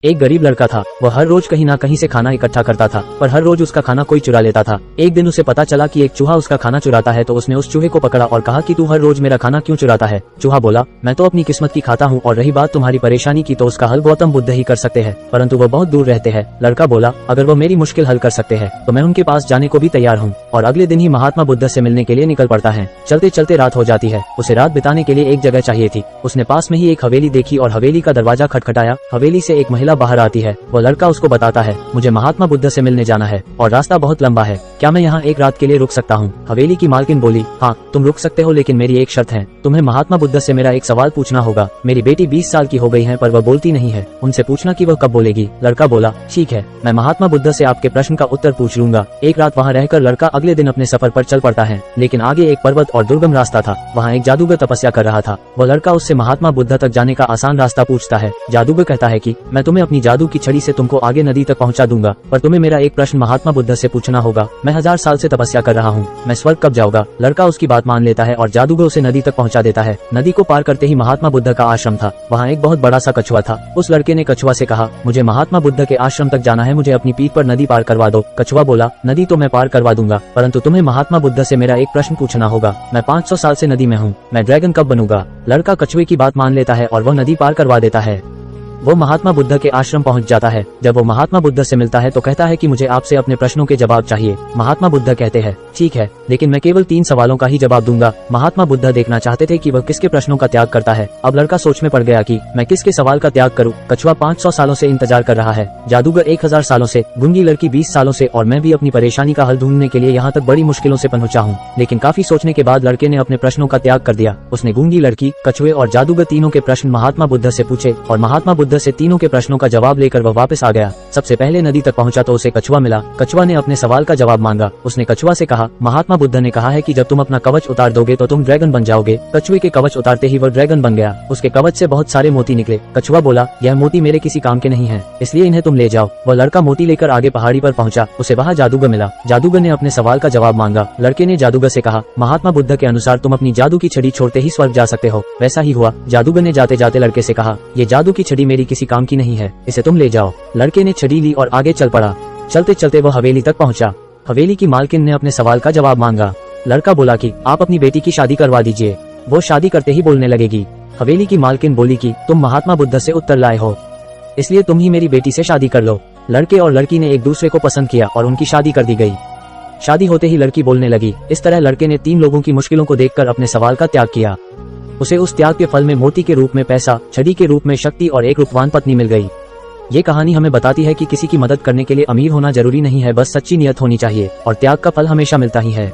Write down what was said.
एक गरीब लड़का था। वह हर रोज कहीं ना कहीं से खाना इकट्ठा करता था, पर हर रोज उसका खाना कोई चुरा लेता था। एक दिन उसे पता चला कि एक चूहा उसका खाना चुराता है, तो उसने उस चूहे को पकड़ा और कहा कि तू हर रोज मेरा खाना क्यों चुराता है। चूहा बोला, मैं तो अपनी किस्मत की खाता हूँ, और रही बात तुम्हारी परेशानी की तो उसका हल गौतम बुद्ध ही कर सकते हैं, परंतु वह बहुत दूर रहते हैं। लड़का बोला, अगर वो मेरी मुश्किल हल कर सकते हैं तो मैं उनके पास जाने को भी तैयार हूँ। और अगले दिन ही महात्मा बुद्ध से मिलने के लिए निकल पड़ता है। चलते चलते रात हो जाती है। उसे रात बिताने के लिए एक जगह चाहिए थी। उसने पास में ही एक हवेली देखी और हवेली का दरवाजा खटखटाया। हवेली से एक महिला बाहर आती है। वो लड़का उसको बताता है, मुझे महात्मा बुद्ध से मिलने जाना है और रास्ता बहुत लंबा है, क्या मैं यहाँ एक रात के लिए रुक सकता हूँ। हवेली की मालकिन बोली, हाँ तुम रुक सकते हो, लेकिन मेरी एक शर्त है, तुम्हें महात्मा बुद्ध से मेरा एक सवाल पूछना होगा। मेरी बेटी 20 साल की हो गई है, पर वह बोलती नहीं है, उनसे पूछना कि वह कब बोलेगी। लड़का बोला, ठीक है, मैं महात्मा बुद्ध से आपके प्रश्न का उत्तर पूछ लूंगा। एक रात वहाँ रहकर लड़का अगले दिन अपने सफर पर चल पड़ता है, लेकिन आगे एक पर्वत और दुर्गम रास्ता था। वहाँ एक जादूगर तपस्या कर रहा था। वह लड़का उससे महात्मा बुद्ध तक जाने का आसान रास्ता पूछता है। जादूगर कहता है कि मैं तुम्हें अपनी जादू की छड़ी से तुमको आगे नदी तक पहुंचा दूंगा, पर तुम्हें मेरा एक प्रश्न महात्मा बुद्ध से पूछना होगा। मैं 1000 साल से तपस्या कर रहा हूँ, मैं स्वर्ग कब जाऊंगा। लड़का उसकी बात मान लेता है और जादूगर उसे नदी तक पहुंचा देता है। नदी को पार करते ही महात्मा बुद्ध का आश्रम था। वहाँ एक बहुत बड़ा सा कछुआ था। उस लड़के ने कछुआ से कहा, मुझे महात्मा बुद्ध के आश्रम तक जाना है, मुझे अपनी पीठ पर नदी पार करवा दो। कछुआ बोला, नदी तो मैं पार करवा दूंगा, परंतु तुम्हें महात्मा बुद्ध से मेरा एक प्रश्न पूछना होगा। मैं 500 साल से नदी में हूँ, मैं ड्रैगन कब बनूंगा। लड़का कछुए की बात मान लेता है और वह नदी पार करवा देता है। वो महात्मा बुद्ध के आश्रम पहुंच जाता है। जब वो महात्मा बुद्ध से मिलता है तो कहता है कि मुझे आपसे अपने प्रश्नों के जवाब चाहिए। महात्मा बुद्ध कहते हैं, ठीक है, लेकिन मैं केवल 3 सवालों का ही जवाब दूंगा। महात्मा बुद्ध देखना चाहते थे कि वह किसके प्रश्नों का त्याग करता है। अब लड़का सोच में पड़ गया कि मैं किसके सवाल का त्याग करूं। कछुआ 500 सालों से इंतजार कर रहा है, जादूगर 1000 सालों से, गूंगी लड़की 20 सालों से, और मैं भी अपनी परेशानी का हल ढूंढने के लिए यहाँ तक बड़ी मुश्किलों से पहुंचा हूँ। लेकिन काफी सोचने के बाद लड़के ने अपने प्रश्नों का त्याग कर दिया। उसने गूंगी लड़की, कछुए और जादूगर तीनों के प्रश्न महात्मा बुद्ध से पूछे और महात्मा बुद्ध से तीनों के प्रश्नों का जवाब लेकर वह वापस आ गया। सबसे पहले नदी तक पहुंचा तो उसे कछुआ मिला। कछुआ ने अपने सवाल का जवाब मांगा। उसने कछुआ से कहा, महात्मा बुद्ध ने कहा है कि जब तुम अपना कवच उतार दोगे तो तुम ड्रैगन बन जाओगे। कछुए के कवच उतारते ही वह ड्रैगन बन गया। उसके कवच से बहुत सारे मोती निकले। कछुआ बोला, यह मोती मेरे किसी काम के नहीं है, इसलिए इन्हें तुम ले जाओ। वह लड़का मोती लेकर आगे पहाड़ी पर पहुंचा। उसे वहाँ जादूगर मिला। जादूगर ने अपने सवाल का जवाब मांगा। लड़के ने जादूगर से कहा, महात्मा बुद्ध के अनुसार तुम अपनी जादू की छड़ी छोड़ते ही स्वर्ग जा सकते हो। वैसा ही हुआ। जादूगर ने जाते जाते लड़के से कहा, ये जादू की छड़ी मेरी किसी काम की नहीं है, इसे तुम ले जाओ। लड़के ने छड़ी ली और आगे चल पड़ा। चलते चलते वह हवेली तक पहुंचा। हवेली की मालकिन ने अपने सवाल का जवाब मांगा। लड़का बोला कि आप अपनी बेटी की शादी करवा दीजिए, वो शादी करते ही बोलने लगेगी। हवेली की मालकिन बोली कि तुम महात्मा बुद्ध से उत्तर लाए हो, इसलिए तुम ही मेरी बेटी से शादी कर लो। लड़के और लड़की ने एक दूसरे को पसंद किया और उनकी शादी कर दी गई। शादी होते ही लड़की बोलने लगी। इस तरह लड़के ने 3 लोगों की मुश्किलों को देखकर अपने सवाल का त्याग किया। उसे उस त्याग के फल में मोती के रूप में पैसा, छड़ी के रूप में शक्ति और एक रूपवान पत्नी मिल गई। ये कहानी हमें बताती है कि किसी की मदद करने के लिए अमीर होना जरूरी नहीं है, बस सच्ची नियत होनी चाहिए और त्याग का फल हमेशा मिलता ही है।